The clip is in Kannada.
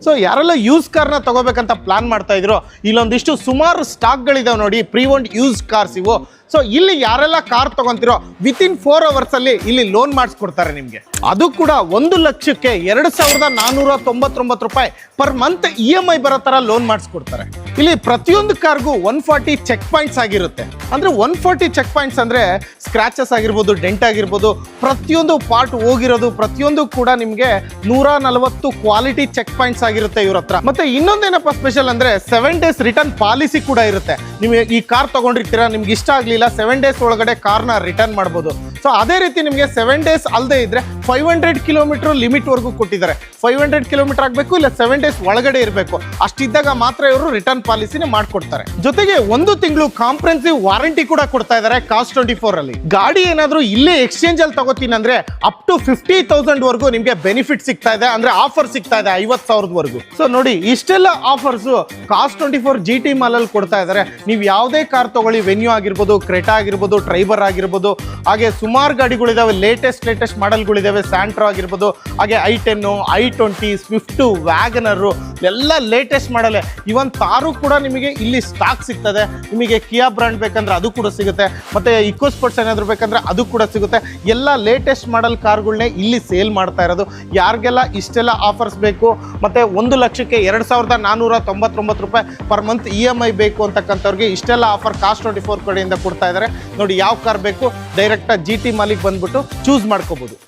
ಸೊ ಯಾರೆಲ್ಲ ಯೂಸ್ ಕಾರ್ನ ತಗೋಬೇಕಂತ ಪ್ಲಾನ್ ಮಾಡ್ತಾ ಇದ್ರು, ಇಲ್ಲೊಂದಿಷ್ಟು ಸುಮಾರು ಸ್ಟಾಕ್ಗಳಿದಾವೆ ನೋಡಿ, ಪ್ರೀ ಓನ್ಡ್ ಯೂಸ್ ಕಾರ್ಸ್ ಇವು. ಸೊ ಇಲ್ಲಿ ಯಾರೆಲ್ಲ ಕಾರ್ ತಗೊಂತಿರೋ ವಿತಿನ್ 4 hours ಅಲ್ಲಿ ಇಲ್ಲಿ ಲೋನ್ ಮಾಡಿಸ್ಕೊಡ್ತಾರೆ ನಿಮಗೆ. ಅದು ಕೂಡ 1,02,499 ರೂಪಾಯಿ ಪರ್ ಮಂತ್ EMI ಬರೋ ತರ ಲೋನ್ ಮಾಡಿಸ್ಕೊಡ್ತಾರೆ. ಇಲ್ಲಿ ಪ್ರತಿಯೊಂದು ಕಾರ್ಗೂ 140 ಚೆಕ್ ಪಾಯಿಂಟ್ಸ್ ಆಗಿರುತ್ತೆ. ಅಂದ್ರೆ 140 ಚೆಕ್ ಪಾಯಿಂಟ್ಸ್ ಅಂದ್ರೆ ಸ್ಕ್ರಾಚಸ್ ಆಗಿರ್ಬೋದು, ಡೆಂಟ್ ಆಗಿರ್ಬೋದು, ಪ್ರತಿಯೊಂದು ಪಾರ್ಟ್ ಹೋಗಿರೋದು ಪ್ರತಿಯೊಂದು ಕೂಡ ನಿಮಗೆ 140 ಕ್ವಾಲಿಟಿ ಚೆಕ್ ಪಾಯಿಂಟ್ಸ್ ಆಗಿರುತ್ತೆ ಇವ್ರ ಹತ್ರ. ಮತ್ತೆ ಇನ್ನೊಂದೇನಪ್ಪ ಸ್ಪೆಷಲ್ ಅಂದ್ರೆ 7 days ರಿಟರ್ನ್ ಪಾಲಿಸಿ ಕೂಡ ಇರುತ್ತೆ. ನಿಮಗೆ ಈ ಕಾರ್ ತಗೊಂಡಿರ್ತೀರಾ, ನಿಮ್ಗೆ ಇಷ್ಟ ಆಗ್ಲಿಲ್ಲ 7 days ಒಳಗಡೆ ಕಾರ್ನ ರಿಟರ್ನ್ ಮಾಡ್ಬೋದು. ಸೊ ಅದೇ ರೀತಿ ನಿಮಗೆ 7 days ಅಲ್ಲದೆ ಇದ್ರೆ 500 ಕಿಲೋಮೀಟರ್ ಲಿಮಿಟ್ ವರೆಗೂ ಕೊಟ್ಟಿದ್ದಾರೆ. 500 ಕಿಲೋಮೀಟರ್ ಆಗಬೇಕು, ಇಲ್ಲ 7 days ಒಳಗಡೆ ಇರಬೇಕು. ಅಷ್ಟಿದ್ದಾಗ ಮಾತ್ರ ಇವರು ರಿಟರ್ನ್ ಪಾಲಿಸಿನ ಮಾಡ್ಕೊಡ್ತಾರೆ. ಜೊತೆಗೆ 1 ತಿಂಗಳು ಕಾಂಪ್ರೆನ್ಸಿವ್ ವಾರಂಟಿ ಕೂಡ ಕೊಡ್ತಾ ಇದ್ದಾರೆ CARS24 ಅಲ್ಲಿ. ಗಾಡಿ ಏನಾದ್ರೂ ಇಲ್ಲೇ ಎಕ್ಸ್ಚೇಂಜ್ ಅಲ್ಲಿ ತಗೋತೀನಿ ಅಂದ್ರೆ ಅಪ್ ಟು 50,000 ವರೆಗೂ ನಿಮಗೆ ಬೆನಿಫಿಟ್ ಸಿಗ್ತಾ ಇದೆ, ಅಂದ್ರೆ ಆಫರ್ ಸಿಗ್ತಾ ಇದೆ 50,000 ವರೆಗೂ. ಸೊ ನೋಡಿ, ಇಷ್ಟೆಲ್ಲ ಆಫರ್ಸ್ CARS24 GT ಮಾಲ್ ಅಲ್ಲಿ ಕೊಡ್ತಾ ಇದ್ದಾರೆ. ನೀವು ಯಾವುದೇ ಕಾರ್ ತಗೊಳ್ಳಿ, ವೆನ್ಯೂ ಆಗಿರ್ಬೋದು, ಕ್ರೆಟಾ ಆಗಿರ್ಬೋದು, ಟ್ರೈಬರ್ ಆಗಿರ್ಬೋದು, ಹಾಗೆ ಸುಮಾರು ಗಾಡಿಗಳಿದಾವೆ, ಲೇಟೆಸ್ಟ್ ಮಾಡೆಲ್ಗಳಿದಾವೆ, ಸ್ಯಾಂಟ್ರೋ ಆಗಿರ್ಬೋದು, ಹಾಗೆ i10, i20, ಸ್ವಿಫ್ಟ್, ವ್ಯಾಗನರ್ ಎಲ್ಲ ಲೇಟೆಸ್ಟ್ ಮಾಡಲ್. ಇವನ್ ತಾರು ಕೂಡ ನಿಮಗೆ ಇಲ್ಲಿ ಸ್ಟಾಕ್ ಸಿಗ್ತದೆ. ನಿಮಗೆ ಕಿಯಾ ಬ್ರಾಂಡ್ ಬೇಕಂದ್ರೆ ಅದು ಕೂಡ ಸಿಗುತ್ತೆ, ಮತ್ತೆ ಇಕೋ ಸ್ಪೋರ್ಟ್ಸ್ ಏನಾದ್ರು ಬೇಕಂದ್ರೆ ಅದು ಕೂಡ ಸಿಗುತ್ತೆ. ಎಲ್ಲ ಲೇಟೆಸ್ಟ್ ಮಾಡೆಲ್ ಕಾರ್ಗಳನ್ನೇ ಇಲ್ಲಿ ಸೇಲ್ ಮಾಡ್ತಾ ಇರೋದು. ಯಾರಿಗೆಲ್ಲ ಇಷ್ಟೆಲ್ಲ ಆಫರ್ಸ್ ಬೇಕು, ಮತ್ತೆ 1,02,499 ರೂಪಾಯಿ ಪರ್ ಮಂತ್ EMI ಬೇಕು ಅಂತಕ್ಕಂಥವ್ರಿಗೆ ಇಷ್ಟೆಲ್ಲ ಆಫರ್ CARS24 ಕಡೆಯಿಂದ ಕೊಡ್ತಾ ಇದ್ದಾರೆ. ನೋಡಿ, ಯಾವ ಕಾರ್ ಬೇಕು ಡೈರೆಕ್ಟ್ GT ಮಾಲಿಗೆ ಬಂದ್ಬಿಟ್ಟು ಚೂಸ್ ಮಾಡ್ಕೋಬಹುದು.